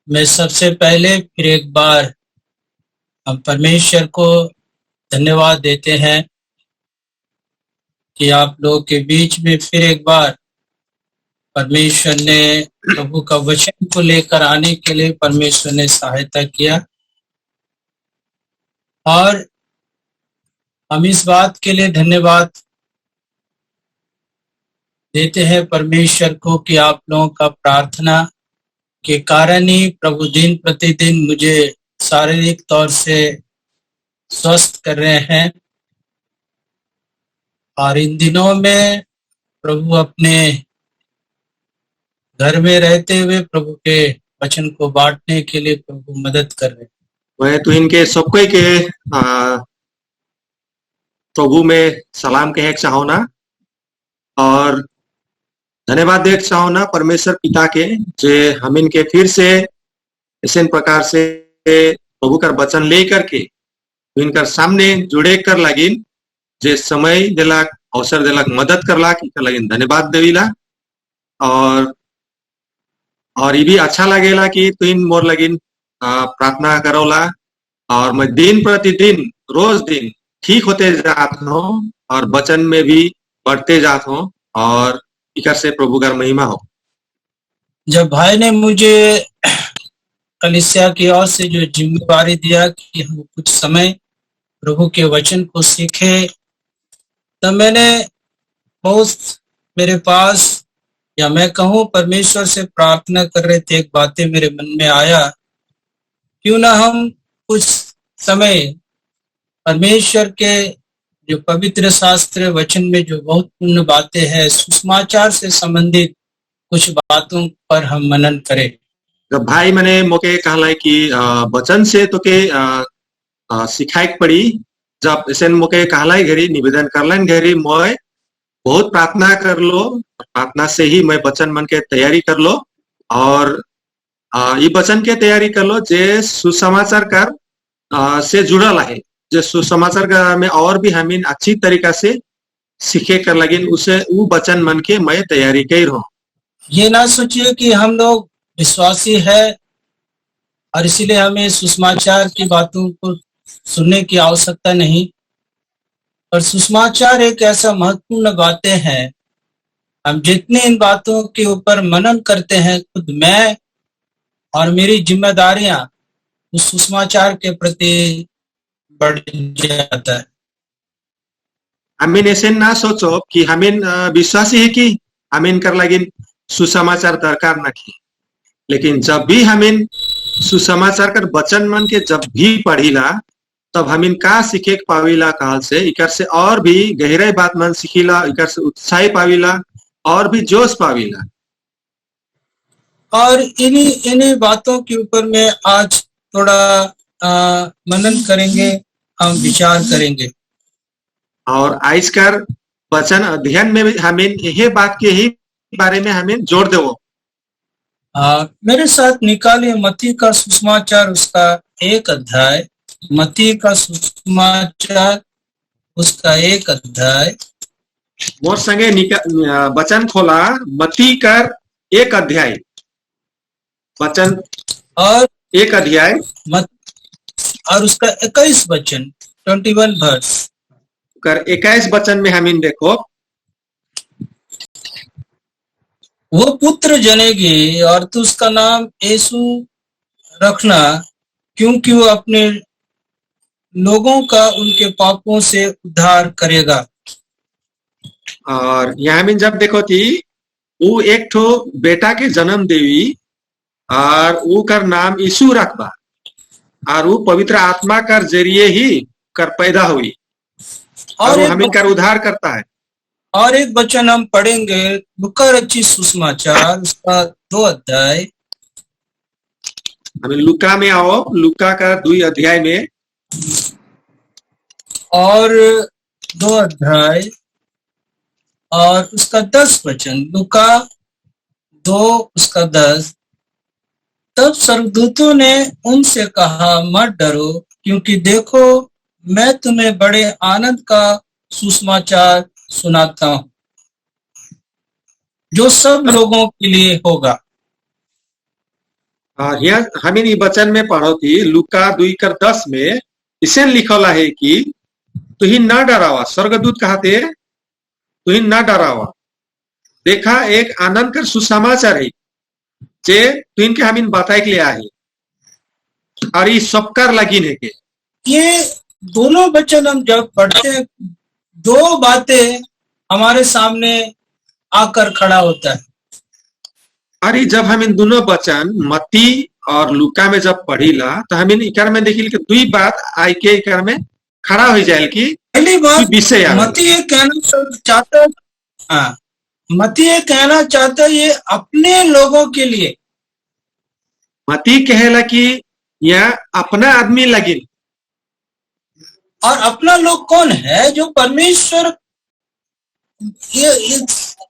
मैं सबसे पहले फिर एक बार हम परमेश्वर को धन्यवाद देते हैं कि आप लोगों के बीच में फिर एक बार परमेश्वर ने प्रभु का वचन को लेकर आने के लिए परमेश्वर ने सहायता किया। और हम इस बात के लिए धन्यवाद देते हैं परमेश्वर को कि आप लोगों का प्रार्थना के कारण ही प्रभु दिन प्रतिदिन मुझे शारीरिक तौर से स्वस्थ कर रहे हैं। और इन दिनों में प्रभु अपने घर में रहते हुए प्रभु के वचन को बांटने के लिए प्रभु मदद कर रहे हैं। मैं तो इनके सबको के प्रभु में सलाम कहे चाहो ना और धन्यवाद देख चाहो ना परमेश्वर पिता के जे हम इनके फिर से इस प्रकार से प्रभु का वचन लेकर के इनका सामने जुड़े कर लगिन जे समय दिलाक अवसर दिलाक मदद करला कि लगिन धन्यवाद देविला। और ये भी अच्छा लगेला कि तुम मोर लगिन प्रार्थना करोला और मैं दिन प्रतिदिन रोज दिन ठीक होते जात हूँ और वचन में भी बढ़ते जात हूँ और इकर से प्रभु का महिमा हो। जब भाई ने मुझे कलीसिया की ओर से जो जिम्मेवारी दिया कि हम कुछ समय प्रभु के वचन को सीखे, तब मैंने बहुत मेरे पास या मैं कहूँ परमेश्वर से प्रार्थना कर रहे थे। एक बातें मेरे मन में आया, क्यों ना हम कुछ समय परमेश्वर के जो पवित्र शास्त्र वचन में जो बहुत पूर्ण बातें हैं सुसमाचार से संबंधित कुछ बातों पर हम मनन करें। जब भाई मैंने मोके कहला कि वचन से तो के सिखाई पड़ी जब इसे मोके कहला घड़ी निवेदन करलन घड़ी मैं बहुत प्रार्थना कर लो, प्रार्थना से ही मैं वचन मन के तैयारी कर लो और ये वचन के तैयारी कर लो जे सुसमाचार कर से जुड़ल है, जो सुसमाचार का में और भी हम अच्छी तरीका से सीखे कर लगिन उसे वो वचन मन के मैं तैयारी कर रहा हूँ। ये ना सोचिए कि हम लोग विश्वासी है और इसीलिए हमें सुसमाचार की बातों को सुनने की आवश्यकता नहीं, और सुसमाचार एक ऐसा महत्वपूर्ण बातें हैं। हम जितने इन बातों के ऊपर मनन करते हैं, खुद मैं और मेरी जिम्मेदारियां उस सुसमाचार के प्रति बढ़ जाता है। हमें ऐसे ना सोचो कि हमें विश्वासी है कि हमें कर लगिन सुसमाचार दरकार न की, लेकिन जब भी हमें सुसमाचार कर वचन मन के जब भी पढ़ीला तब हम का सीखे पावीला काल से इकर से और भी गहराई बात मन सीखीला, इकर से उत्साही पावीला और भी जोश पावीला। और इन्हीं बातों के ऊपर में आज थोड़ा मनन करेंगे, हम विचार करेंगे। और आज कर वचन अध्ययन में भी हमें यही बात के ही बारे में हमें जोड़ दो। मेरे साथ निकालिए मत्ती का सुसमाचार उसका 1 अध्याय, मत्ती का सुसमाचार उसका 1 अध्याय। मोर संगे वचन खोला मत्ती कर 1 अध्याय वचन और 1 अध्याय और उसका 21 वचन 21 वर्स कर 21 वचन में हम देखो, वो पुत्र जनेगी और तू उसका नाम यीशु रखना, क्योंकि वो अपने लोगों का उनके पापों से उद्धार करेगा। और यहाँ में जब देखो थी वो एक ठो बेटा के जन्म देवी और वो कर नाम यीशु रखबा और वो पवित्र आत्मा कर जरिए ही कर पैदा हुई और वो हमें कर उद्धार करता है। और एक वचन हम पढ़ेंगे लूका रचित सुसमाचार उसका 2 अध्याय। हमें लूका में आओ, लूका का 2 अध्याय में और 2 अध्याय और उसका 10 वचन। लूका 2 उसका 10। तब स्वर्गदूतों ने उनसे कहा, मत डरो, क्योंकि देखो मैं तुम्हें बड़े आनंद का सुसमाचार सुनाता हूं, जो सब लोगों के लिए होगा। यहाँ हामी ई वचन में पढ़ो थी लुका 2:10 में इसे लिखला है कि तुही न डरावा, स्वर्गदूत कहते तुही न डरावा, देखा एक आनंद कर सुसमाचार है जे तुहिन के हमीन बताए के लिए आए और ये सबकर लगिन है के ये दोनों वचन हम जब पढ़ते हैं, दो बातें हमारे सामने आकर खड़ा होता है। अरे जब हम इन दोनों वचन मत्ती और लुका में जब पढ़ीला तो हम इन इकर में देखिल कि दुई बात आई के इकर में खड़ा हो जाए कि पहली बात विषय मत्ती ये कहना चाहता है, हाँ, मत्ती ये कहना चाहता है ये अपने लोगों के लिए, मत्ती कहेला कि यह अपना आदमी लगिन। और अपना लोग कौन है? जो परमेश्वर, ये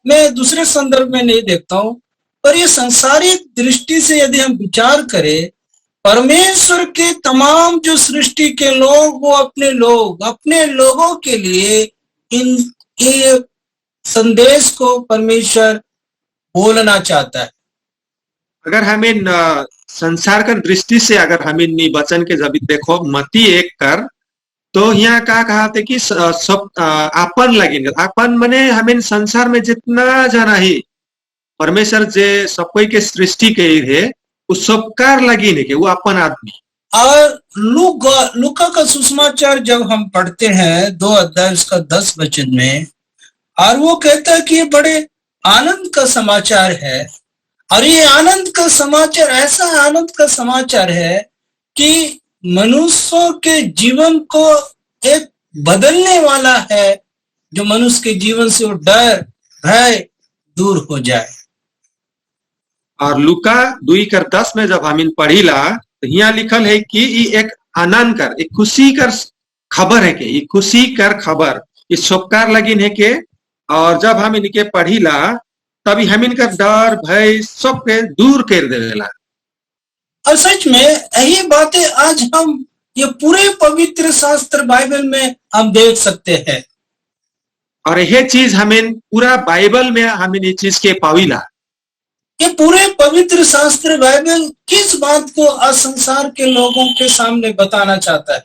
मैं दूसरे संदर्भ में नहीं देखता हूं, पर ये सांसारिक दृष्टि से यदि हम विचार करें, परमेश्वर के तमाम जो सृष्टि के लोग, वो अपने लोगों के लिए ये संदेश को परमेश्वर बोलना चाहता है। अगर हमें संसार का दृष्टि से अगर हमें वचन के जब देखो मत्ती 1 कर तो यहाँ का कहा थे कि सब आपन लगिन, आपन मने हमें संसार में जितना जना ही परमेश्वर जे सब कोई के सृष्टि के है उस सबकार लगिन है कि वो अपन आदमी। और लूका का सुसमाचार जब हम पढ़ते हैं 2 अध्याय उसका 10 वचन में, और वो कहता है कि ये बड़े आनंद का समाचार है, और ये आनंद का समाचार ऐसा आनंद का समाचार है कि मनुष्यों के जीवन को एक बदलने वाला है, जो मनुष्य के जीवन से वो डर भय दूर हो जाए। और लुका 2:10 में जब हम पढ़ीला तो यहाँ लिखल है कि ये एक आनंद कर, एक खुशी कर खबर है के, ये खुशी कर खबर ये सबकार लगिन है के। और जब हम इनके पढ़ीला तभी हम इनका डर भय सबके दूर कर देवेला। और सच में यही बातें आज हम ये पूरे पवित्र शास्त्र बाइबल में हम देख सकते हैं, और यह चीज हमें पूरा बाइबल में हमें ये चीज के पाविला। ये पूरे पवित्र शास्त्र बाइबल किस बात को आज संसार के लोगों के सामने बताना चाहता है?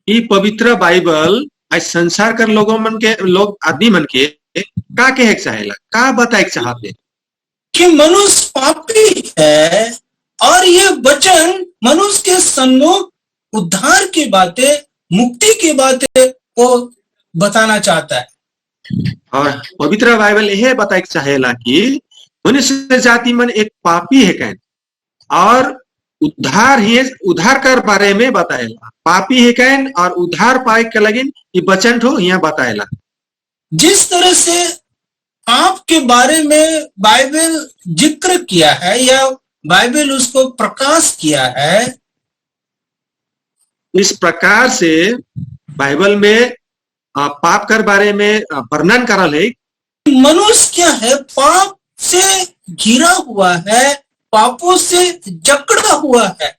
ये पवित्र बाइबल आज संसार कर लोगों मन के लोग आदमी मन के का कहे चाहेला, का बताए चाहते कि मनुष्य पापी है, और ये वचन मनुष्य के सम्मुख उद्धार की बातें, मुक्ति की बातें को बताना चाहता है। और पवित्र बाइबल यह बताए चाहेला कि मनुष्य जाति मन एक पापी है कहन, और उद्धार ही उद्धार कर बारे में बताएला, पापी है कहन और उद्धार पाए के लगिन ये वचन हो यहाँ बताएला। जिस तरह से पाप के बारे में बाइबल जिक्र किया है या बाइबल उसको प्रकाश किया है, इस प्रकार से बाइबल में पाप कर बारे में वर्णन करल है। मनुष्य क्या है? पाप से घिरा हुआ है, पापों से जकड़ा हुआ है।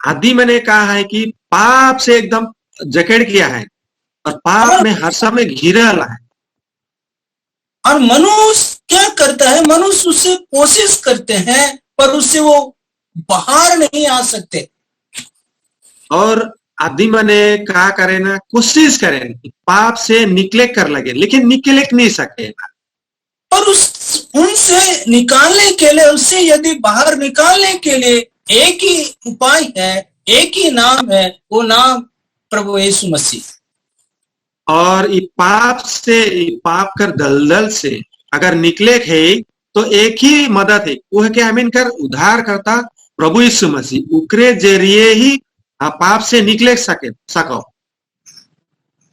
आदि मैंने कहा है कि पाप से एकदम जकड़ गया है और पाप में हर समय घिरा है। और मनुष्य क्या करता है? मनुष्य उससे कोशिश करते हैं पर उससे वो बाहर नहीं आ सकते। और आदि मैंने कहा करे ना, कोशिश करें पाप से निकले कर लगे, लेकिन निकले नहीं सके। और उनसे निकालने के लिए, उससे यदि बाहर निकालने के लिए एक ही उपाय है, एक ही नाम है, वो नाम प्रभु यीशु मसीह। और ये पाप से, पाप कर दलदल से अगर निकले है तो एक ही मदद है, वो है कि हमें कर उद्धार करता प्रभु यीशु मसीह, उकरे जरिए ही पाप से निकले सको।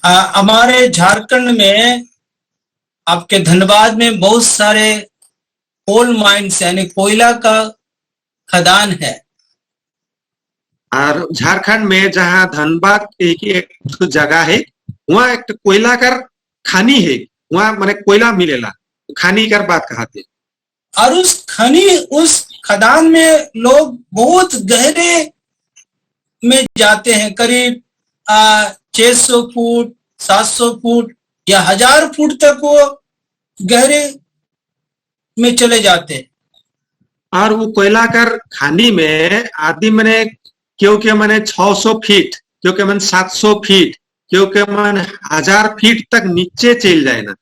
हमारे झारखंड में आपके धनबाद में बहुत सारे कोल माइंस यानी कोयला का खदान है। और झारखंड में जहाँ धनबाद एक जगह है वहाँ एक कोयला कर खानी है, वहाँ मैंने कोयला मिलेला, खानी कर बात कहते। और उस खदान में लोग बहुत गहरे में जाते हैं, करीब 600 फुट 700 फुट या 1000 फुट तक वो गहरे में चले जाते हैं। और वो कोयलाकर खानी में आदि मैंने क्योंकि मैंने 600 फीट, क्योंकि मैंने 700 फीट, क्योंकि मैंने 1000 फीट तक नीचे चल जाए ना।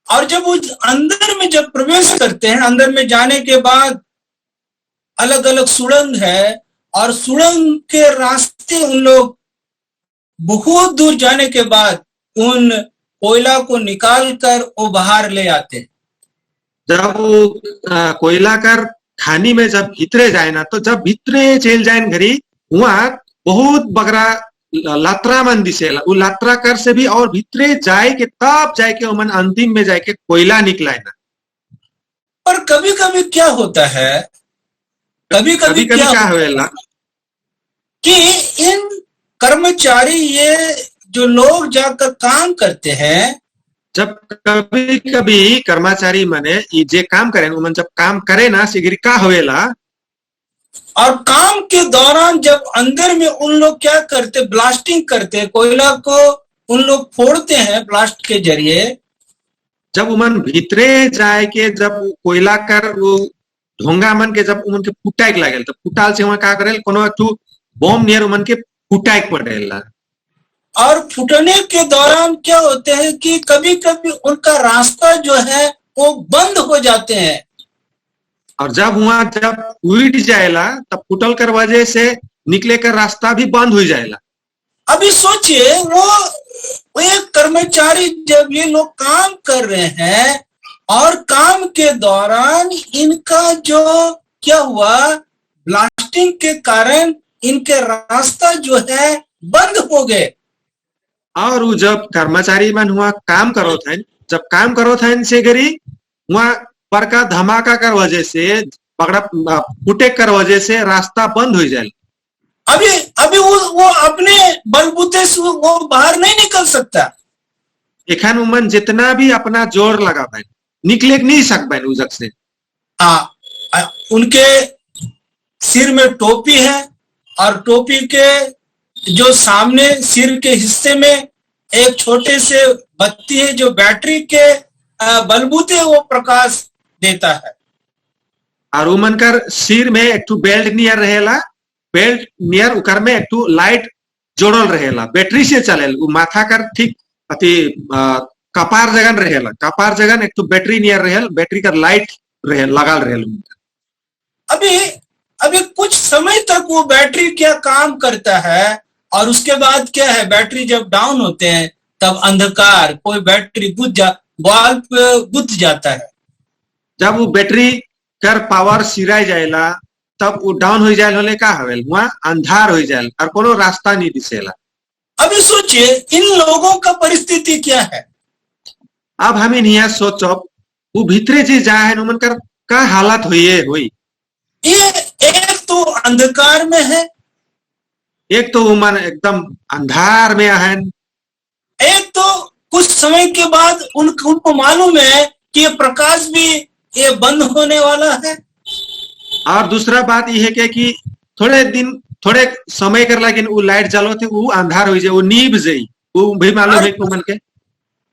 और जब उस अंदर में जब प्रवेश करते हैं, अंदर में जाने के बाद अलग अलग सुड़ंग है, और सुड़ंग के रास्ते उन लोग बहुत दूर जाने के बाद उन कोयला को निकाल कर वो बाहर ले आते हैं। जब वो कोयलाकर खानी में जब भीतरे जाए ना, तो जब भीतरे चल जाए घरी वहां बहुत बगरा लात्रा मन दिसेला। वो लात्रा कर से भी और भीतरे जाए के तब जाए के मन अंतिम में जाए के कोयला निकला है ना। और कभी कभी क्या होता है, कभी कभी क्या होएला कि इन कर्मचारी, ये जो लोग जाकर काम करते हैं, जब कभी कभी कर्मचारी मने जे काम करे मन जब काम करे ना सिगरी का होएला, और काम के दौरान जब अंदर में उन लोग क्या करते, ब्लास्टिंग करते, कोयला को उन लोग फोड़ते हैं ब्लास्ट के जरिए। जब उमन भीतरे जाए के जब कोयला कर वो ढोंगा मन के जब उमन के फुटाइक लागेल, तो फुटाल से वहां का करेल कोनो एक बॉम्ब नियर उमन के फुटाइक पड़ेला। और फूटने के दौरान क्या होते हैं कि कभी कभी उनका रास्ता जो है वो बंद हो जाते हैं। और जब वहां जब उड़ जाएला तब फुटल कर वजह से निकले का रास्ता भी बंद हो जाएला। अभी सोचिए, वो एक कर्मचारी जब ये लोग काम कर रहे हैं और काम के दौरान इनका जो क्या हुआ, ब्लास्टिंग के कारण इनके रास्ता जो है बंद हो गए। और वो जब कर्मचारी मन हुआ काम करो थे, जब काम करो थे से गरी वहां पर का धमाका कर वजह से पकड़ा फुटे कर वजह से रास्ता बंद हो जाए। अभी अभी वो अपने बलबूते से वो बाहर नहीं निकल सकता। एखन उमन जितना भी अपना जोर लगा पाए निकले नहीं सक पाए उस जगह से। उनके सिर में टोपी है, और टोपी के जो सामने सिर के हिस्से में एक छोटे से बत्ती है जो बैटरी के बलबूते वो प्रकाश देता है। और उमन कर सिर में एक टू बेल्ट नियर रहेला, बेल्ट नियर उकर में एक टू लाइट जोड़ल रहेला, बैटरी से चलेल। उ माथा कर ठीक अति कपार जगन रहेला, कपार जगन एक टू बैटरी नियर रहेल, बैटरी का लाइट रहे लगाल रहेल। अभी कुछ समय तक वो बैटरी क्या काम करता है, और उसके बाद क्या है, बैटरी जब डाउन होते हैं तब अंधकार, कोई बैटरी बल्ब बुझ जाता है। जब वो बैटरी कर पावर सिराई जाएला तब वो डाउन हो जाए होले का हवेल वहां अंधार हो जाए और कोनो रास्ता नहीं दिसेला। अभी सोचिए इन लोगों का परिस्थिति क्या है। अब हमें नहीं सोचो वो भीतरे जी जाए है उमन कर का हालत हुई। ये एक तो अंधकार में है, एक तो उमन एकदम अंधार में है, एक तो कुछ समय के बाद उनको मालूम है कि ये प्रकाश भी ये बंद होने वाला है। और दूसरा बात यह है कि थोड़े समय कर लेकिन वो लाइट जलो थे वो अंधार हो जाए, वो नीब जाई, वो भी मालूम है उमन के।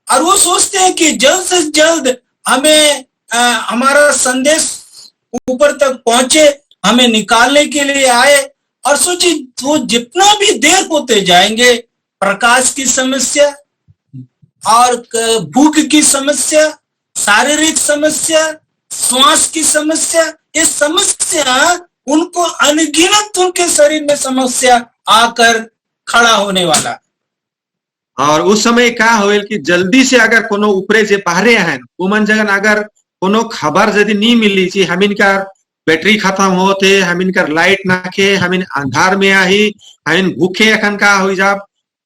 और वो सोचते हैं कि जल्द से जल्द हमें हमारा संदेश ऊपर तक पहुंचे, हमें निकालने के लिए आए। और सोचिए वो जितना भी देर होते जाएंगे, प्रकाश की समस्या और भूख की समस्या, शारीरिक समस्या, श्वास की समस्या, ये समस्या उनको अनगिनत उनके शरीर में समस्या आकर खड़ा होने वाला। और उस समय क्या होल कि जल्दी से अगर कोनो ऊपरे जे बाहरे हैं उमन जगन अगर कोनो खबर यदि नहीं मिली थी, हम इनका बैटरी खत्म होते, हम इनका लाइट नाखे, हम इन अंधार में आई, हम भूखे अखन का हो जा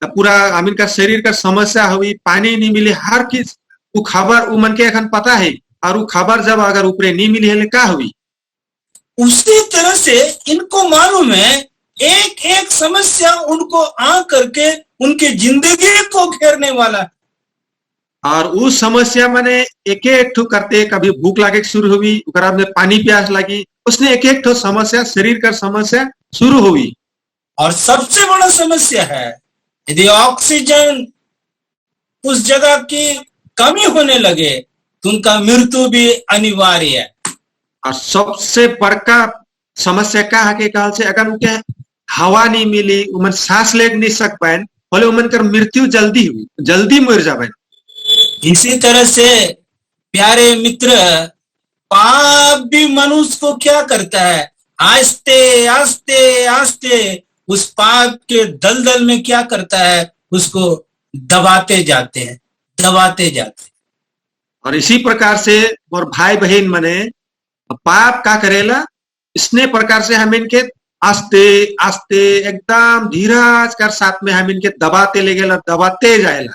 पूरा, हम इनका शरीर का समस्या हुई, पानी नहीं मिले, हर चीज वो खबर उमन के अखन पता है। और वो खबर जब अगर ऊपरे नहीं मिली है क्या हुई, उसी तरह से इनको मालूम है एक एक समस्या उनको आ करके उनके जिंदगी को घेरने वाला। और उस समस्या मैंने एक एक ठो करते, कभी भूख लागे शुरू हुई, में पानी प्यास लगी, उसने एक एक ठो समस्या, शरीर का समस्या शुरू हुई। और सबसे बड़ा समस्या है यदि ऑक्सीजन उस जगह की कमी होने लगे तो उनका मृत्यु भी अनिवार्य है। और सबसे बड़का समस्या का है के काल से अगर उनके हवा नहीं मिली, उमन सांस ले नहीं सक पाए, बोले उमन कर मृत्यु जल्दी हुई, जल्दी मर जाए। इसी तरह से प्यारे मित्र, पाप भी मनुष्य को क्या करता है, आस्ते आस्ते आस्ते उस पाप के दलदल में क्या करता है, उसको दबाते जाते हैं, दबाते जाते हैं। और इसी प्रकार से और भाई बहन मने पाप का करेला, इसने प्रकार से हम इनके आस्ते आस्ते एकदम धीरज कर साथ में हम इनके दबाते ले गए, दबाते जाएला।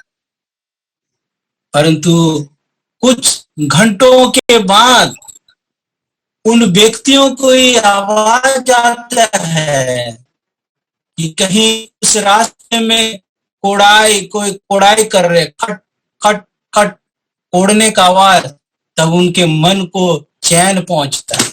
परंतु कुछ घंटों के बाद उन व्यक्तियों को ही आवाज आता है कि कहीं उस रास्ते में कोई कोड़ाई कर रहे, खट खट खट कोड़ने का आवाज, तब उनके मन को चैन पहुंचता है।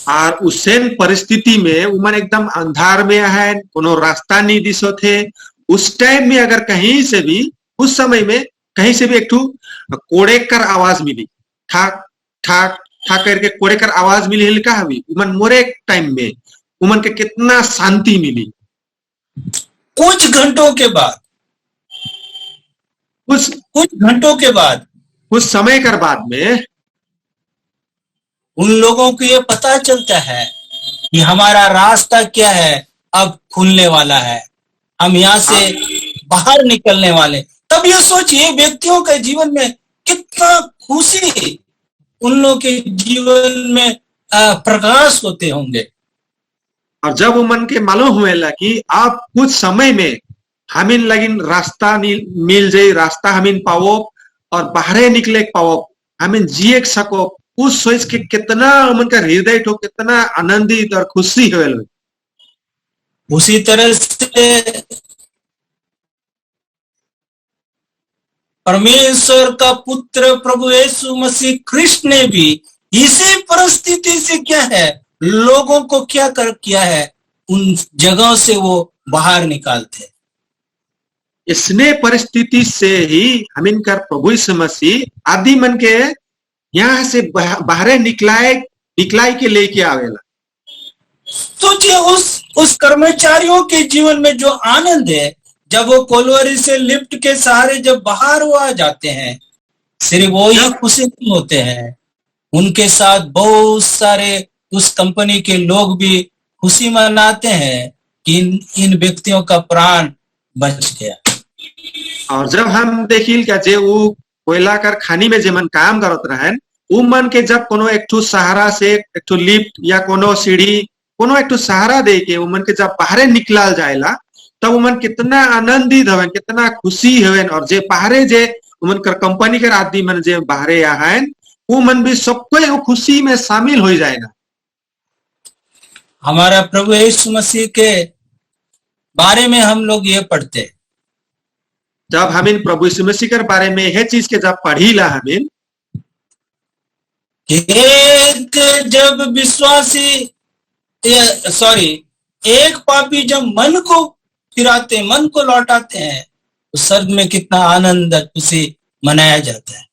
और उसेन परिस्थिति में उमन एकदम अंधार में है, कोनो रास्ता नहीं दिसो थे। उस टाइम में अगर कहीं से भी, उस समय में कहीं से भी एक कोड़े कर आवाज मिली, ठाक ठाक ठाक करके कोड़े कर आवाज मिली, हिलका हवी उमन मोरे टाइम में उमन के कितना शांति मिली। कुछ घंटों के बाद, कुछ घंटों के बाद, कुछ समय कर बाद में उन लोगों को ये पता चलता है कि हमारा रास्ता क्या है, अब खुलने वाला है, हम यहाँ से बाहर निकलने वाले। तब ये सोचिए व्यक्तियों के जीवन में कितना खुशी उन लोगों के जीवन में प्रकाश होते होंगे। और जब उमन के मालूम हुएला कि अब कुछ समय में हमिन लगिन रास्ता मिल जाए, रास्ता हमिन पाओ और बाहर निकले पाओ, हमिन जिए सको, उस सोच के कितना उमन का हृदय ठो कितना आनंदित और खुशी हुए। उसी तरह से परमेश्वर का पुत्र प्रभु यीशु मसीह कृष्ण ने भी इसी परिस्थिति से क्या है, लोगों को क्या किया है, उन जगहों से वो बाहर निकालते। इसने परिस्थिति से ही हम इनका प्रभु यीशु मसीह आदि मन के यहाँ से बाहर निकलाई के लेके आवेला। सोचिए उस कर्मचारियों के जीवन में जो आनंद है, जब वो कोलवरी से लिफ्ट के सहारे जब बाहर वो आ जाते हैं, सिर्फ वो ही खुशी नहीं होते हैं, उनके साथ बहुत सारे उस कंपनी के लोग भी खुशी मनाते हैं कि इन व्यक्तियों का प्राण बच गया। और जब हम देखिल क्या जे वो कोयला कर खानी में जेमन काम करत रहन, उ मन के जब कोनो एक ठो सहारा से एक ठो लिफ्ट या कोनो सीढ़ी कोनो एक ठो सहारा दे के उमन के जब बाहर निकलाल जाएला, तब उमन कितना आनंदित हवन, कितना खुशी हवन। और जे बाहरे जे उमन कर कंपनी के आदमी मन जे बाहरे आहन, वो मन भी सबको खुशी में शामिल हो जाएगा। हमारा प्रभु यीशु मसीह के बारे में हम लोग ये पढ़ते हैं, जब हम इन प्रभु यीशु मसीह के बारे में यह चीज के जब पढ़ी ला हमें एक जब विश्वासी एक पापी जब मन को फिराते, मन को लौटाते हैं, तो स्वर्ग में कितना आनंद खुशी मनाया जाता है।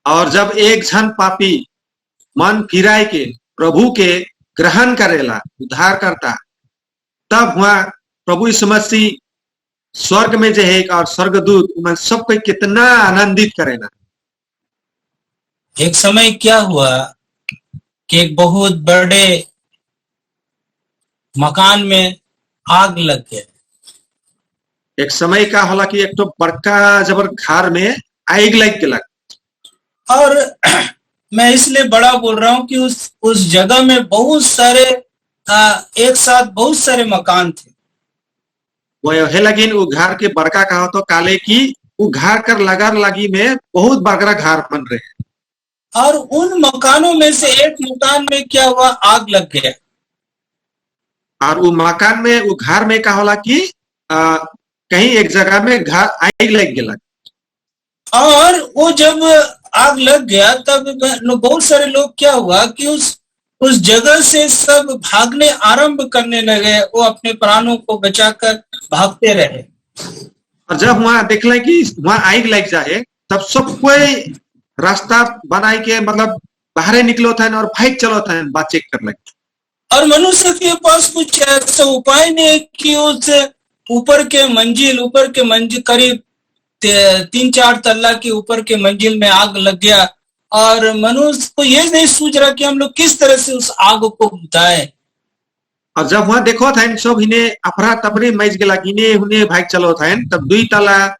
और जब एक जन पापी मन फिराए के प्रभु के ग्रहण करेला, उद्धार करता, तब वहां प्रभु यीशु मसीह स्वर्ग में जो है और स्वर्गदूत उन सबको कितना आनंदित करेगा। एक समय क्या हुआ कि एक बहुत बड़े मकान में आग लग गया। एक समय का होला कि एक तो बड़का जबर घर में आग लग गया। और मैं इसलिए बड़ा बोल रहा हूं कि उस जगह में बहुत सारे एक साथ बहुत सारे मकान थे। वो है लगिन वो घर के बड़का कहा तो काले की वो घर कर लगार लगी में बहुत बड़ा घर बन रहे हैं। और उन मकानों में से एक मकान में क्या हुआ, आग लग गया। और वो मकान में वो घर में क्या होला कि कहीं एक जगह में घर आग लग गया। और वो जब आग लग गया तब बहुत सारे लोग क्या हुआ कि उस जगह से सब भागने आरंभ करने लगे, वो अपने प्राणों को बचाकर भागते रहे। और जब वहां देखला कि वहां आग लग जाए, तब सब कोई रास्ता बनाए के मतलब बाहर निकलो था और भाग चलो था बात चेक कर लगे। और मनुष्य के पास कुछ ऐसा उपाय नहीं है कि उस ऊपर के मंजिल करीब 3-4 तल्ला के ऊपर के मंजिल में आग लग गया और मनुष्य को ये नहीं सूझ रहा कि हम लोग किस तरह से उस आग को बुझाएं। और जब वहां देखो था सब इन्हें अफरा तफरी मैच गला इन्हें उन्हें भाग चलो था तब 2 तला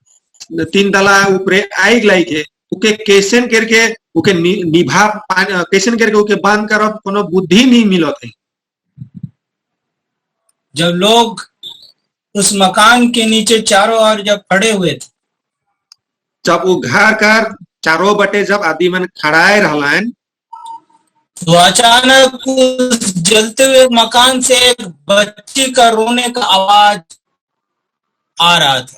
3 तला ऊपरे आग लाई के उके कैसन करके उके निभा कैसन करके उके बंद करो कोनो बुद्धि नहीं मिलो थे। जब लोग उस मकान के नीचे चारों ओर जब खड़े हुए थे, जब वो घर कर चारों बटे जब आदि मन खड़ाए रहलन तो अचानक उस जलते हुए मकान से एक बच्ची का रोने का आवाज आ रहा था।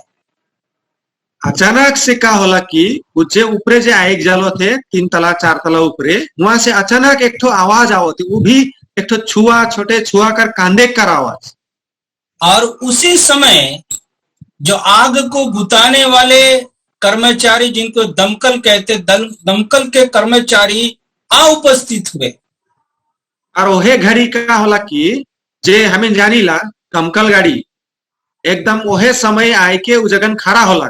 अचानक से क्या होला कि जे ऊपरे जे आग जलो थे 3 तला 4 तला ऊपरे वहां से अचानक एक ठो आवाज आवो थी वो भी एक ठो छुआ छोटे छुआ कर कांदे कर आवाज। और उसी समय जो आग को बुताने वाले कर्मचारी जिनको दमकल कहते दमकल के कर्मचारी आ उपस्थित हुए। और ओहे घड़ी का होला कि जे हमें जानी ला दमकल गाड़ी एकदम ओहे समय आए के उ जगन खड़ा होला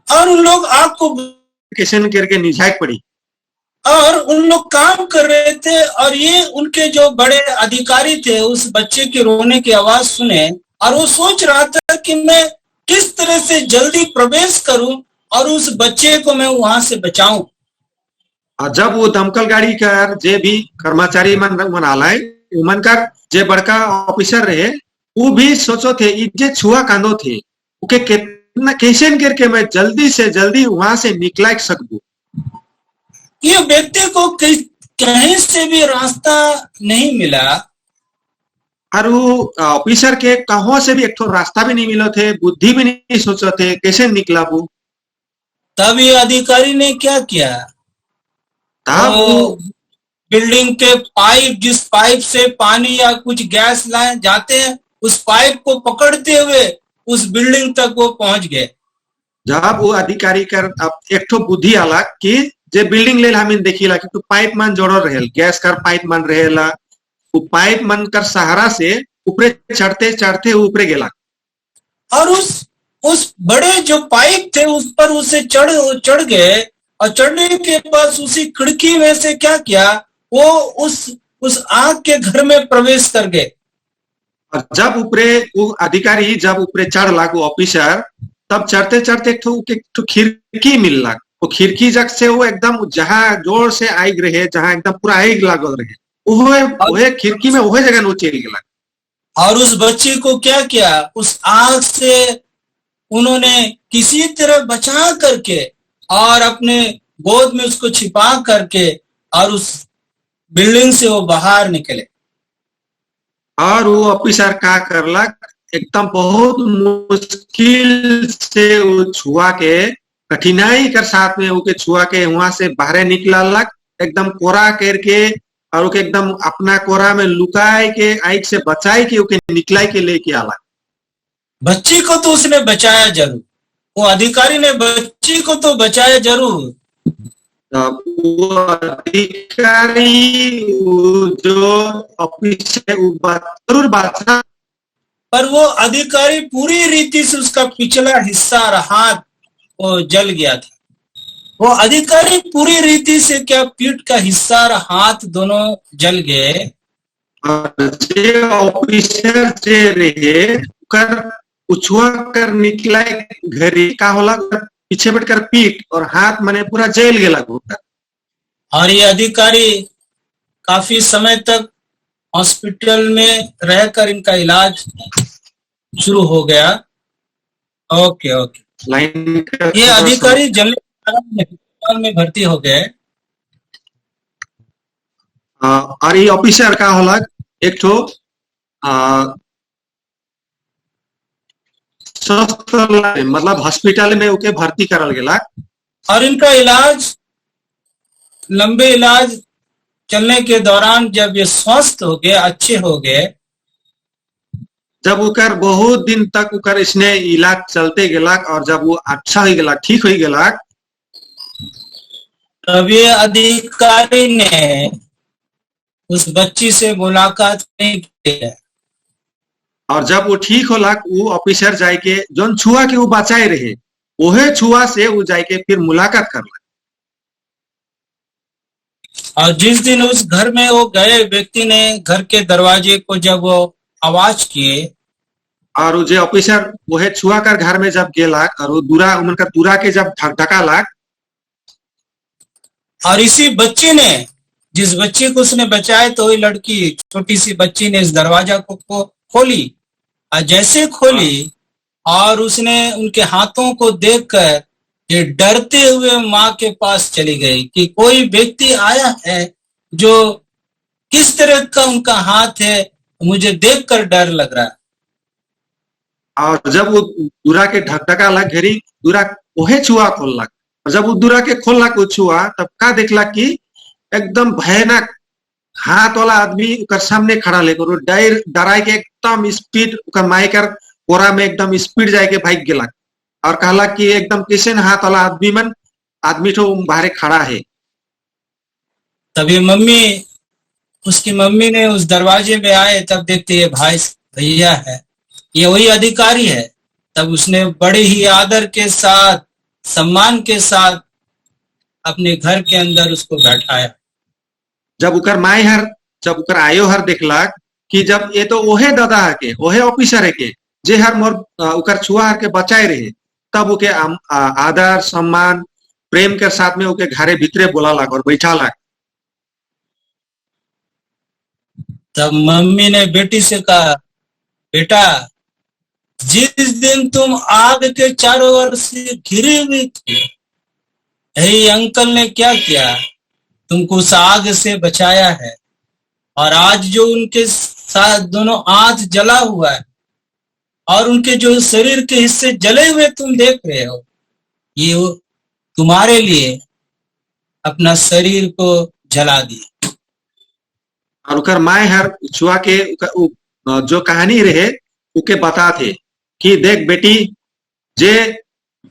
और उन लोग आग को कैसे करके निझाक पड़ी और उन लोग काम कर रहे थे और ये उनके जो बड़े अधिकारी थे उस बच्चे के रोने की आवाज सुने और वो सोच रहा था कि मैं किस तरह से जल्दी प्रवेश करूं और उस बच्चे को मैं वहां से बचाऊं। और जब वो दमकल गाड़ी कर जे भी कर्मचारी मन आलाय उमन कर जे बड़का ऑफिसर रहे वो भी सोचो थे जे छुआ कांदो थे उके कितना कैसे करके मैं जल्दी से जल्दी वहां से निकला सकूं। ये व्यक्ति को कहीं से भी रास्ता नहीं मिला और वो ऑफिसर के कहां से भी एक ठो रास्ता भी नहीं मिलो थे बुद्धि भी नहीं सोचो थे कैसे निकला वो। तब ये अधिकारी ने क्या किया, तो बिल्डिंग के पाइप जिस पाइप से पानी या कुछ गैस लाए जाते हैं उस पाइप को पकड़ते हुए उस बिल्डिंग तक वो पहुंच गए। जब वो अधिकारी कर अब एक ठो बुद्धि आला कि जे बिल्डिंग ले हमें देखिला कि तो पाइप मन जोड़ो रहेल गैस कर पाइप मन रहेला वो पाइप मन कर सहारा से ऊपरे चढ़ते चढ़ते ऊपरे गेला और उस बड़े जो पाइप थे उस पर उसे चढ़ गए और चढ़ने के बाद उसी खिड़की में से क्या किया वो उस आग के घर में प्रवेश कर गए। और जब ऊपरे वो अधिकारी जब ऊपरे चढ़ ला वो ऑफिसर तब चढ़ते चढ़ते एक ठो खिड़की मिल ला वो खिड़की जग से वो एकदम जहां जोर से आग रहे जहां एकदम पूरा आग लागल रहे वो खिड़की में वो जगह वो चल गया। और उस बच्ची को क्या किया उस आग से उन्होंने किसी तरह बचा करके और अपने गोद में उसको छिपा करके और उस बिल्डिंग से वो बाहर निकले। और वो ऑफिसर क्या करला एकदम बहुत मुश्किल से वो छुआ के कठिनाई कर साथ में वो छुआ के वहां से बाहर निकला एकदम कोरा करके और ओके एकदम अपना कोरा में लुकाए के आग से बचाए के ओके निकलाए के लेके आला। बच्ची को तो उसने बचाया जरूर, वो अधिकारी ने बच्ची को तो बचाया जरूर। वो अधिकारी जो ऑफिसर जरूर बचा पर वो अधिकारी पूरी रीति से उसका पिछला हिस्सा और हाथ वो जल गया था। वो अधिकारी पूरी रीति से क्या पीठ का हिस्सा और हाथ दोनों जल गए। ऑफिसर जे रहे कर उछुआ कर निकला घरी का होला पीछे बैठकर पीठ और हाथ मने पूरा जल गया। और ये अधिकारी काफी समय तक हॉस्पिटल में रहकर इनका इलाज शुरू हो गया। ओके ये अधिकारी अस्पताल में भर्ती हो गए। और ये ऑफिसर का होला एक ठो मतलब हॉस्पिटल में ओके भर्ती करल गेला और इनका इलाज लंबे इलाज चलने के दौरान जब ये स्वस्थ हो गए अच्छे हो गए जब उकर बहुत दिन तक उकर इसने इलाज चलते गेला और जब वो अच्छा हो गेला ठीक हो गेला तब ये अधिकारी ने उस बच्ची से मुलाकात नहीं की है। और जब वो ठीक होला वो ऑफिसर जाए के जोन छुआ के वो बचाए रहे वहे छुआ से वो जाए के फिर मुलाकात करला। और जिस दिन उस घर में वो गए, व्यक्ति ने घर के दरवाजे को जब वो आवाज किए, और वो जे ऑफिसर वहे छुआ कर घर में जब गेला और वो दूरा उनका दूरा के जब धक्का लाग, और इसी बच्ची ने, जिस बच्ची को उसने बचाए, तो वही लड़की, छोटी सी बच्ची ने इस दरवाजा को खोली, और जैसे खोली और उसने उनके हाथों को देखकर ये डरते हुए माँ के पास चली गई कि कोई व्यक्ति आया है जो किस तरह का उनका हाथ है, मुझे देखकर डर लग रहा है। और जब वो दूरा के धक्का लग घरी दूरा वहे छुआ खोल लग, और जब वो दूरा के खोल लग वो छुआ तब का देखला कि एकदम भयानक हाथ वाला आदमी उकर सामने खड़ा लेकर वो डराए के एकदम स्पीड उकर माइकर कोरा में एकदम स्पीड जाए के भाग गेला और कहला कि एकदम किसन हाथ वाला आदमी तो बाहर खड़ा है। तभी उसकी मम्मी ने उस दरवाजे में आए, तब देखते ये भाई भैया है, ये वही अधिकारी है। तब उसने बड़े ही आदर के साथ, सम्मान के साथ अपने घर के अंदर उसको बैठाया। जब उकर माए हर जब उकर आयो हर देखला कि जब ये तो ओहे दादा है के ओहे ऑफिसर है के जे हर मोर उकर छुआ हर के बचाए रहे, तब उके आदर सम्मान प्रेम के साथ में उके घरे भीतरे बोला लाग और बैठा लाग। तब मम्मी ने बेटी से कहा, बेटा, जिस दिन तुम आग के चारों ओर से घिरी हुई थी, यही अंकल ने क्या किया, तुमको उस आग से बचाया है। और आज जो उनके साथ दोनों हाथ जला हुआ है और उनके जो शरीर के हिस्से जले हुए तुम देख रहे हो, ये वो तुम्हारे लिए अपना शरीर को जला दिए। और उकर माए हर छुआ के जो कहानी रहे उके बता थे कि देख बेटी, जे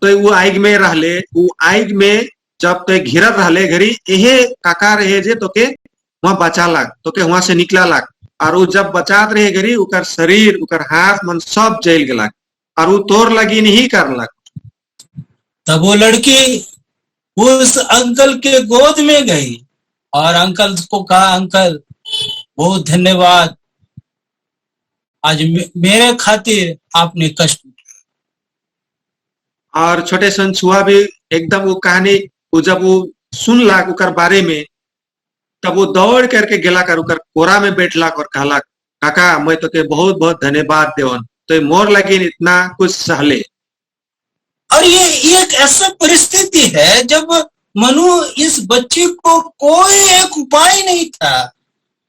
तो वो आग में रहले, वो आग में जब तो घिरत रहले घरी यहे काका रहे जे तो के वहां बचा लाग, तो के वहां से निकला लाग, और वो जब बचात रहे घरी उकर शरीर उकर हाथ मन सब जल गला और वो तोर लगी नहीं कर लग। तब वो लड़की उस अंकल के गोद में गई और अंकल को कहा, अंकल बहुत धन्यवाद, आज मेरे खातिर आपने कष्ट। और छोटे सन छुआ भी एकदम वो कहानी वो जब वो सुन लाग उकर बारे में, तब वो दौड़ करके गेला कर उकर कोरा में बैठला और कहला, काका मैं तो के बहुत बहुत धन्यवाद देवन, तो मोर लगी इतना कुछ सहले। और ये एक ऐसा परिस्थिति है जब मनु इस बच्चे को कोई एक उपाय नहीं था,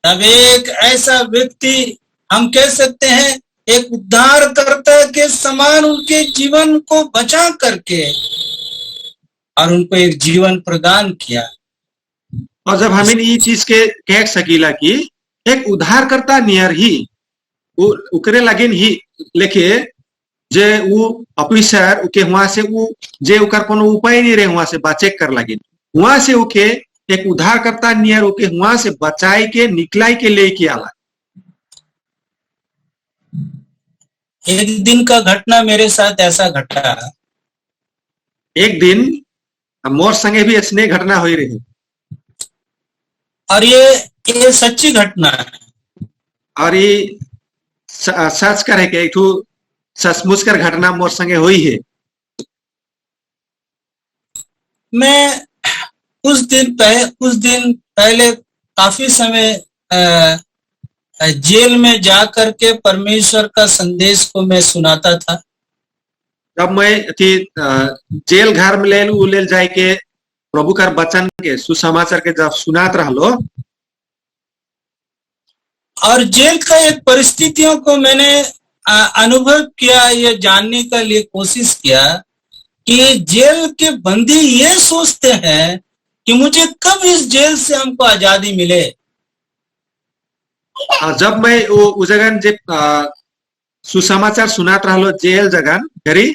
तब एक ऐसा व्यक्ति, हम कह सकते हैं एक उद्धारकर्ता के समान, उनके जीवन को बचा करके और उनको एक जीवन प्रदान किया। और जब हमें ये चीज के कह सकीला कि एक उद्धारकर्ता नियर ही वो उकरे लगिन ही लेके जे वो ऑफिसर उके वहां से वो जे उकर कोनो उपाय नहीं रहे वहां से बचे कर लगिन, वहां से उके एक उद्धारकर्ता नियर उके वहां से बचाई के निकलाई के लेके आला। एक दिन का घटना मेरे साथ ऐसा घटा, एक दिन मोर संगे भी ऐसने घटना हुई रही, और ये सच्ची घटना है, और ये सच करे के एक सचमुच कर घटना मोर संगे हुई है। मैं कुछ दिन पहले काफी समय जेल में जाकर के परमेश्वर का संदेश को मैं सुनाता था। जब मैं जेल घर में ले जाए के प्रभु का वचन के सुसमाचार के जब सुनात रहलो, और जेल का एक परिस्थितियों को मैंने अनुभव किया, ये जानने के लिए कोशिश किया कि जेल के बंदी ये सोचते हैं कि मुझे कब इस जेल से हमको आजादी मिले। जब मैं वो जगह जे सुसमाचार सुनात रहलो जेल जगह घरी,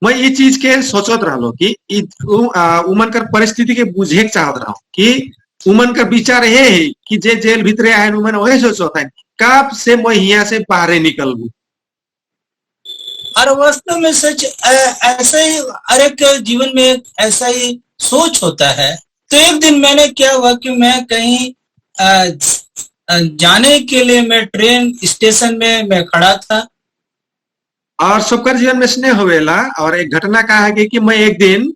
मैं ये चीज के सोचत रहलो कि उमन कर परिस्थिति के बुझे के चाहत रहो कि उमन का विचार ये है कि जे जेल भीतरे आए उमन वही सोचता है कब से मैं यहाँ से बाहर निकलूं। और वास्तव में सच ऐसा ही हर एक जीवन में ऐसा ही सोच होता है। तो एक दिन मैंने क्या हुआ कि मैं कहीं जाने के लिए मैं ट्रेन स्टेशन में मैं खड़ा था। और सबकर जीवन में स्नेह होवेला और एक घटना का है कि मैं एक दिन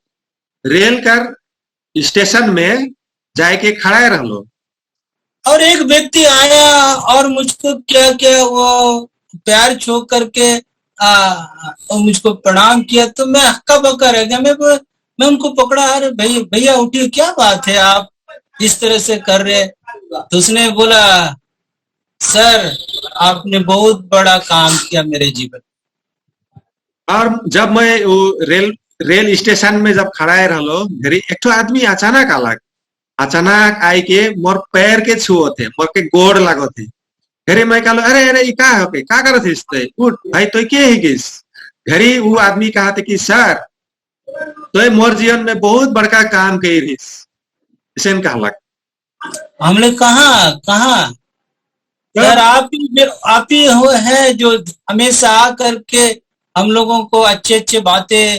रेल कर स्टेशन में जाके खड़ा रहलो और एक व्यक्ति आया और मुझको क्या क्या वो प्यार छो करके मुझको प्रणाम किया। तो मैं हक्का बक्का रह गया। मैं उनको पकड़ा, अरे भैया उठिए, क्या बात है आप इस तरह से कर रहे। तो उसने बोला, सर आपने बहुत बड़ा काम किया मेरे जीवन। और जब मैं रेल स्टेशन में जब खड़ा रहलो घरी एक तो आदमी अचानक आई के मोर पैर के छुओ थे, मोर के गोड़ लागो थे। घरी मैं कहलो अरे अरे ये का होके का करत हिस ते उठ भाई तो के ही किस। घरी वो आदमी कहा थे कि सर तो मोर जीवन में बहुत बड़का काम कही रिस इसे कहलक। हमने कहा सर आप ही हो है जो हमेशा आ करके हम लोगों को अच्छे अच्छे बातें,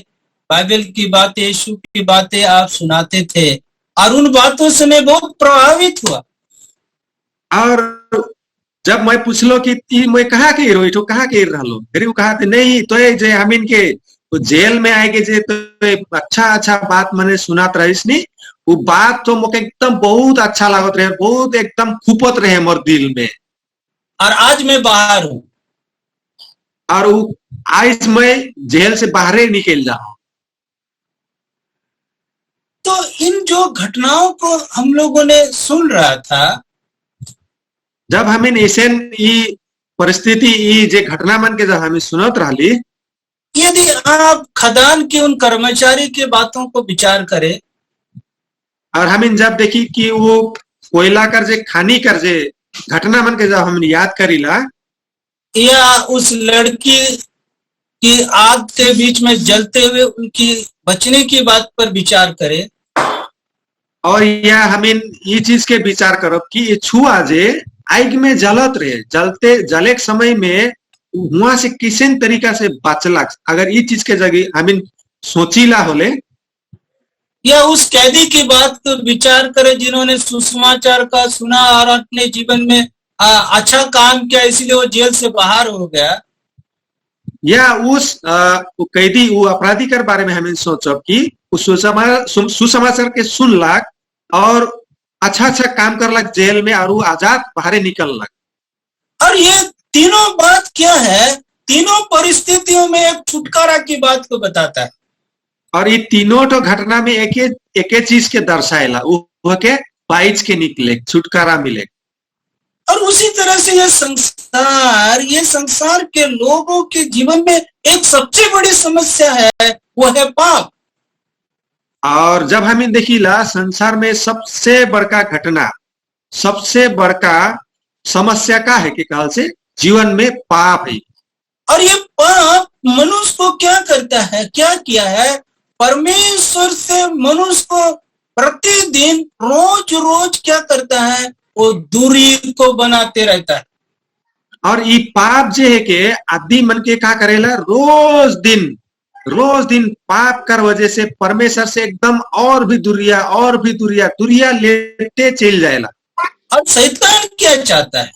बाइबल की बातें, यीशु की बातें आप सुनाते थे और उन बातों से मैं बहुत प्रभावित हुआ। और जब मैं पूछलो कि मैं कहाँ के रहो तो कहाँ के रहलो, फिर वो कहा नहीं तो जे हम इनके तो जेल में आएगे जे तो अच्छा बात मैंने सुनात रहीस नी वो बात तो मुझे एकदम बहुत अच्छा लागत रहे, बहुत एकदम खुपत रहे मोर दिल में। और आज मैं बाहर हूँ और वो आज मैं जेल से बाहर ही निकल जाऊं। तो इन जो घटनाओं को हम लोगों ने सुन रहा था, जब हमें ऐसे परिस्थिति जे घटना मन के जब हमें सुनत रही, यदि आप खदान के उन कर्मचारी के बातों को विचार करें और हमें जब देखी कि वो कोयला कर जे खानी कर जे घटना मन के जब हम याद करीला, या उस लड़की की आग के बीच में जलते हुए उनकी बचने की बात पर विचार करें, और या हमें ये चीज के विचार करो कि ये छुआ जे आग में जलत रहे, जले के समय में वहां से किसी तरीका से बचला, अगर ये चीज के जगह हमें सोचीला होले, या उस कैदी की बात को विचार करें जिन्होंने सुसमाचार का सुना और अपने जीवन में अच्छा काम किया इसलिए वो जेल से बाहर हो गया, या उस कैदी वो अपराधी के बारे में हमें सोचो कि उस सुसमाचार के सुन लाग और अच्छा काम कर लग जेल में और वो आजाद बाहर निकल लग। और ये तीनों बात क्या है, तीनों परिस्थितियों में एक छुटकारा की बात को बताता है। और ये तीनों तो घटना में एक चीज के दर्शाएला वो के बाइज के निकले छुटकारा मिले। और उसी तरह से ये संसार के लोगों के जीवन में एक सबसे बड़ी समस्या है, वो है पाप। और जब हमें देखिला संसार में सबसे बड़का घटना, सबसे बड़का समस्या का है कि काल से जीवन में पाप है। और ये पाप मनुष्य को क्या करता है, क्या किया है, परमेश्वर से मनुष्य को प्रतिदिन रोज क्या करता है, वो दूरी को बनाते रहता है। और ये पाप जे है के आदमी मन के क्या करेला, रोज दिन पाप कर वजह से परमेश्वर से एकदम और भी दूरिया लेते चल जाएला। और शैतान क्या चाहता है,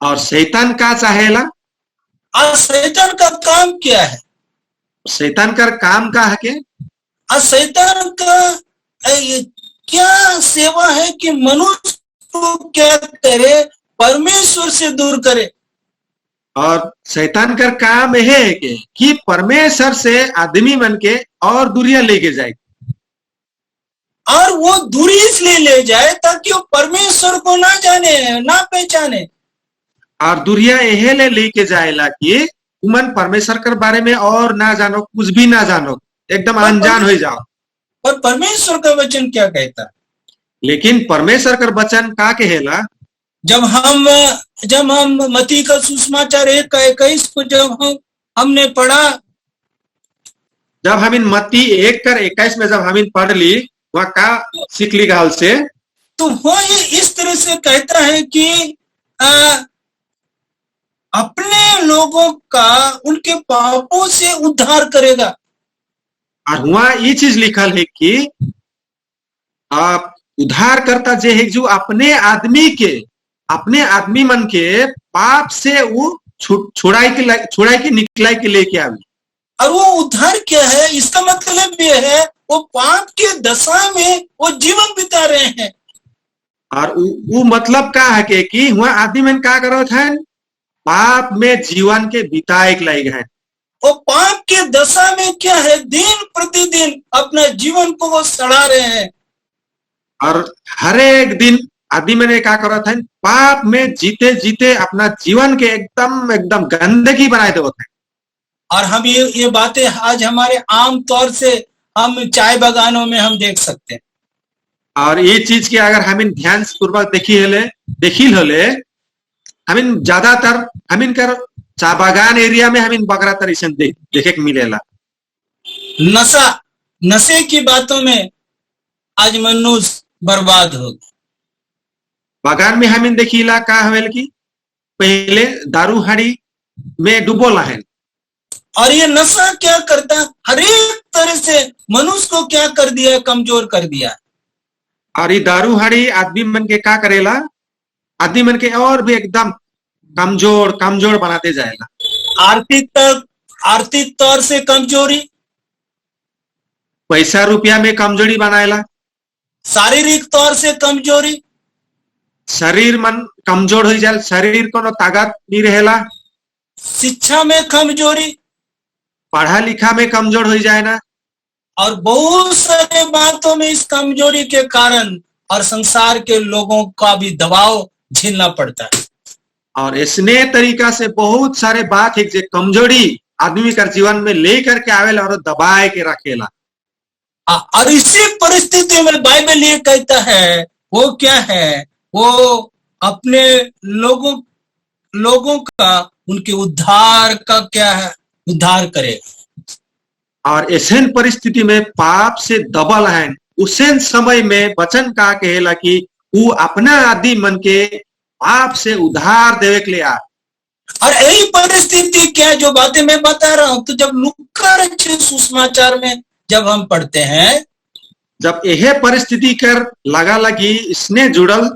और शैतान का चाहेला, और शैतान का काम क्या है, शैतान का काम का है के, और शैतान का क्या सेवा है कि मनुष्य को क्या करे, परमेश्वर से दूर करे। और शैतान का काम है कि परमेश्वर से आदमी मन के और दूरिया लेके जाए, और वो दूरी इसलिए ले जाए ताकि वो परमेश्वर को ना जाने, ना पहचाने। और दूरिया यह लेके जाएला कि तुमन परमेश्वर के बारे में और ना जानो, कुछ भी ना जानो, एकदम अनजान हो जाओ। पर परमेश्वर का वचन क्या कहता है? लेकिन परमेश्वर का वचन का कहेला, जब हम मत्ती का सुसमाचार 1:21 को जब हमने पढ़ा, जब हम इन मत्ती 1:21 में जब हम इन पढ़ ली वहाँ का सीख ली गाल से, तो वो ये इस तरह से कहता है कि अपने लोगों का उनके पापों से उद्धार करेगा। और वहाँ ये चीज लिखल है कि आप उद्धार करता जे है जो अपने आदमी मन के पाप से वो छुड़ाई के निकलाई के लेके आवे। और वो उद्धार क्या है, इसका मतलब ये है वो पाप के दशा में वो जीवन बिता रहे हैं। और वो मतलब का है कि वहाँ आदमी मन का करो थे पाप में जीवन के बिताए के लायक है। वो पाप के दशा में क्या है, दिन प्रतिदिन अपना जीवन को वो सड़ा रहे हैं। और हर एक दिन आदमी मैंने क्या करा था पाप में जीते जीते अपना जीवन के एकदम गंदगी बनाए थे होते हैं। और हम ये बातें आज हमारे आम तौर से हम चाय बागानों में हम देख सकते हैं। और ये चीज की अगर हम ध्यान पूर्वक देखी होले हम ज्यादातर हम कर चाय बागान एरिया में हम बकरा तरह देखे के मिलेला। नशे की बातों में आज मनुष्य बर्बाद हो गया। बागान में हम देखीला का हवेल की पहले दारू हाड़ी में डूबोला है। और ये नशा क्या करता, हर एक तरह से मनुष्य को क्या कर दिया, कमजोर कर दिया। और ये दारू हाड़ी आदमी मन के क्या करेला, आदमी मन के और भी एकदम कमजोर बनाते जाएगा। आर्थिक तौर से कमजोरी, पैसा रुपया में कमजोरी बनाएला। शारीरिक तौर से कमजोरी, शरीर मन कमजोर हो जाए, शरीर को ताकत नहीं रहेला। शिक्षा में कमजोरी, पढ़ा लिखा में कमजोर हो जाए ना। और बहुत सारे बातों में इस कमजोरी के कारण और संसार के लोगों का भी दबाव झेलना पड़ता है। और इसने तरीका से बहुत सारे बात है जो कमजोरी आदमी का जीवन में लेकर के आवेला और दबाए के रखेला। और इसी परिस्थिति में बाइबल ये कहता है वो क्या है, वो अपने लोगों का उनके उद्धार का क्या है, उद्धार करे। और ऐसे परिस्थिति में पाप से दबल है उसे समय में वचन का कहेला कि वो अपना आदि मन के पाप से उद्धार देवे के लिए आ। और यही परिस्थिति क्या जो बातें मैं बता रहा हूं, तो जब लूका रचित सुसमाचार में जब हम पढ़ते हैं, जब यह परिस्थिति कर लगी इसने जुड़ल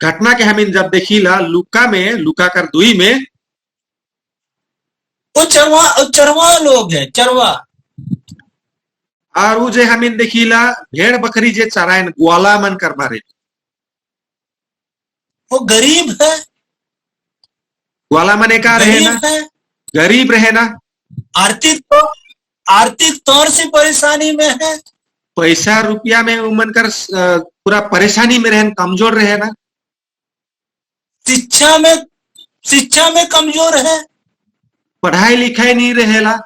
घटना के हम जब देखीला लूका कर 2 में वो चरवा लोग है, चरवा। और वो जे हम देखीला भेड़ बकरी जे चरायन ग्वाला मन कर मारे, वो गरीब है। ग्वाला मने का रहे ना, गरीब रहे ना, आर्थिक तौर से परेशानी में है, पैसा रुपया में उमन कर पूरा परेशानी में रहन, कमजोर रहे ना। शिक्षा में कमजोर है, पढ़ाई लिखाई नहीं रहेला,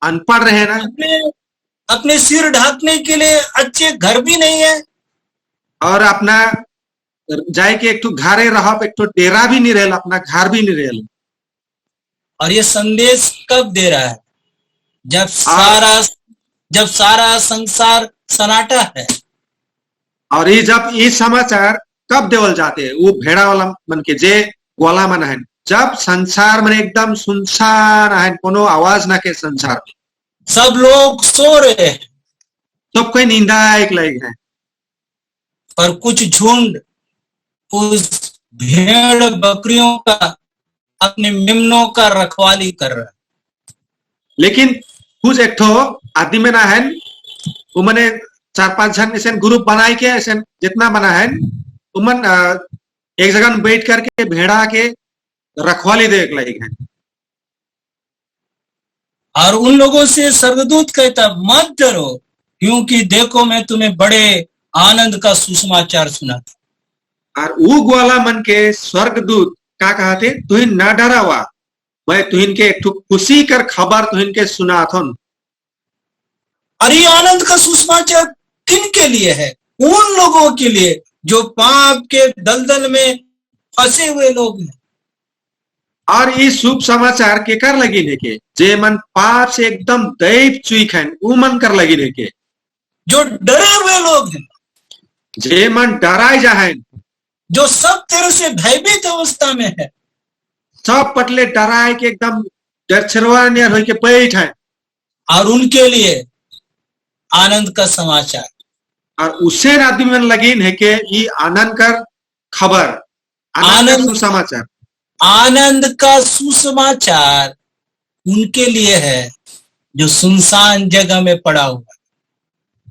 अनपढ़ रहे ना। अपने सिर ढकने के लिए अच्छे घर भी नहीं है, और अपना जाए के एक घरे रहा, एक डेरा भी नहीं रहेला, अपना घर भी नहीं रहेला। और ये संदेश कब दे रहा है, जब सारा संसार सन्नाटा है। और ये जब ये समाचार कब देवल जाते हैं, वो भेड़ा वाला मन के जे ग्वाला मन है, जब संसार में एकदम सुनसान है, कोनो आवाज ना के संसार में सब लोग सो रहे हैं, सब कोई नींदा एक लायक है, पर कुछ झुंड उस भेड़ बकरियों का, अपने मेमनों का रखवाली कर रहा है। लेकिन कुछ एक ठो आदमी में ना है, वो मैंने 4-5 जन ऐसे ग्रुप बनाए के ऐसे जितना बना है, उमन एक जगह बैठ करके भेड़ा के रखवाली दे लायक है। और उन लोगों से स्वर्गदूत कहता मत डरो, क्योंकि देखो मैं तुम्हें बड़े आनंद का सुसमाचार सुनाता। और वो ग्वाला मन के स्वर्गदूत का कहते, तुहिन न डरावा, मैं तुहिन के एक खुशी कर खबर तुहिन के सुनाथन। और ये आनंद का सुसमाचार किन के लिए है? उन लोगों के लिए जो पाप के दलदल में फंसे हुए लोग हैं। और ये शुभ समाचार के कर लगी ने के जे मन पाप से एकदम दैव चुईक हैं वो मन कर लगी ने के जो डरे हुए लोग हैं, जे मन डराए जा हैं जो सब तरह से भयभीत अवस्था में है, सब पटले डराए के एकदम डरछरवा ने हो के बैठ हैं और उनके लिए आनंद का समाचार, और उससे आदमी मन लगी है के ये आनंद कर खबर आनंद का समाचार आनंद का सुसमाचार उनके लिए है जो सुनसान जगह में पड़ा हुआ।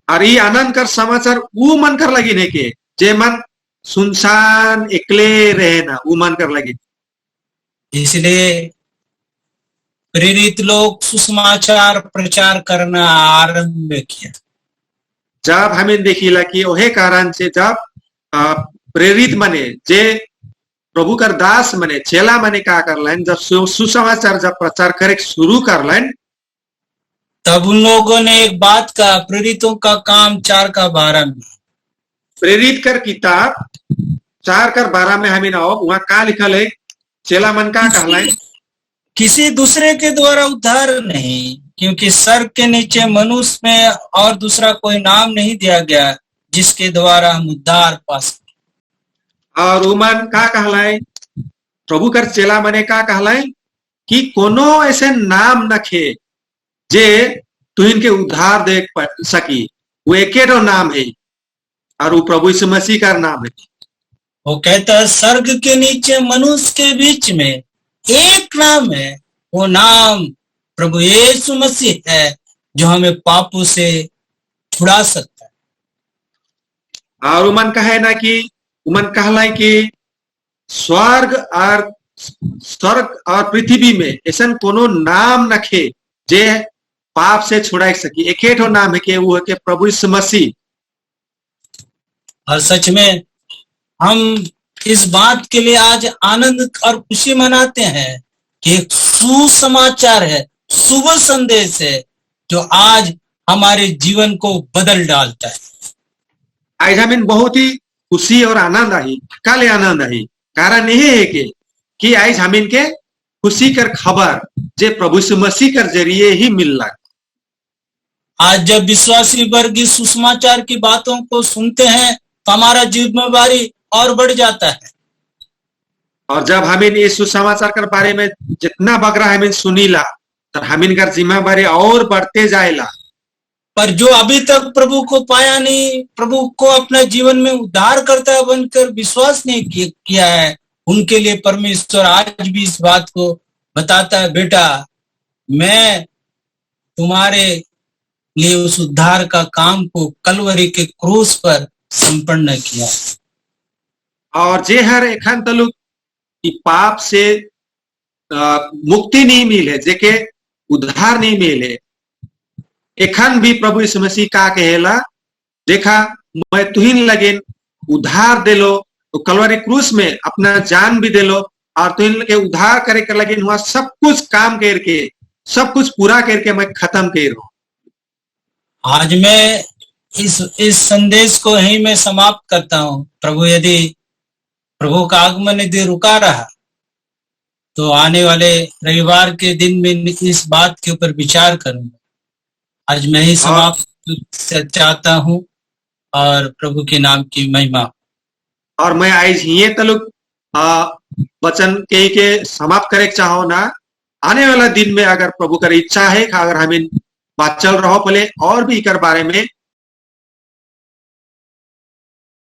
और ये आनंद कर समाचार वो मन कर लगी है के जे मन सुनसान एकले रहे ना वो मन कर लगी। इसलिए प्रेरित लोग सुसमाचार प्रचार करना आरंभ किया। जब हमें देखिला कि ओहे कारण से जब प्रेरित मने जे प्रभु कर दास मने चेला मने का कर लें जब सुसमाचार जब प्रचार करे शुरू कर लें तब उन लोगों ने एक बात का प्रेरितों का काम 4:12 में, प्रेरित कर किताब 4:12 में हमें ना वहां का लिखल है चेला मन का कहलाए किसी दूसरे के द्वारा उद्धार नहीं, क्योंकि स्वर्ग के नीचे मनुष्य में और दूसरा कोई नाम नहीं दिया गया जिसके द्वारा हम उद्धार पा सके। और उमन का कहलाए प्रभु कर चेला मने का कहलाए कि कोनो ऐसे नाम नखे जे तू इनके उद्धार देख सकी वो एकेडो नाम है और वो प्रभु यीशु मसीह का नाम है। वो कहता है स्वर्ग के नीचे मनुष्य के बीच में एक नाम है, वो नाम प्रभु यीशु मसीह है जो हमें पापों से छुड़ा सकता है। और उमन कहे ना कि उमन कहला कि स्वर्ग और पृथ्वी में ऐसा कोनो नाम नखे जे पाप से छुड़ा सकी एकेठो नाम है कि वो है कि प्रभु यीशु मसीह। और सच में हम इस बात के लिए आज आनंद और खुशी मनाते हैं कि एक सुसमाचार है, शुभ संदेश है जो आज हमारे जीवन को बदल डालता है। आज हमें बहुत ही खुशी और आनंद आई। काले आनंद आई कारण यही है कि आज हमें के खुशी कर खबर जे प्रभु यीशु मसीह कर जरिए ही मिल रहा। आज जब विश्वासी वर्ग इस सुसमाचार की बातों को सुनते हैं तो हमारा जिम्मेवारी और बढ़ जाता है। और जब हमें इस सुसमाचार के बारे में जितना बगरा हमें सुनीला तो हमें कर जिम्मेवारी और बढ़ते जाएला। पर जो अभी तक प्रभु को पाया नहीं, प्रभु को अपना जीवन में उद्धारकर्ता बनकर विश्वास नहीं किया है, उनके लिए परमेश्वर आज भी इस बात को बताता है, बेटा मैं तुम्हारे लिए उस उद्धार का काम को कलवरी के क्रूस पर संपन्न किया। और जे हर एखन तलुक पाप से मुक्ति नहीं मिले जेके उद्धार नहीं मिले एखन भी प्रभु यीशु मसीह का कहेला देखा मैं तुहिन लगे उद्धार दे लो तो कलवरी क्रूस में अपना जान भी दे लो और तुहिन लगे उद्धार करे कर लगे हुआ सब कुछ काम करके सब कुछ पूरा करके मैं खत्म कर रहा। आज मैं इस संदेश को ही मैं समाप्त करता हूं। प्रभु का आगमन यदि रुका रहा तो आने वाले रविवार के दिन में इस बात के ऊपर विचार करूंगा। आज मैं ही समाप्त चाहता हूं और प्रभु के नाम की महिमा। और मैं आज ये तलुक वचन के समाप्त करे चाहो ना आने वाला दिन में अगर प्रभु का इच्छा है अगर हमें बात चल रहा पहले और भी कर बारे में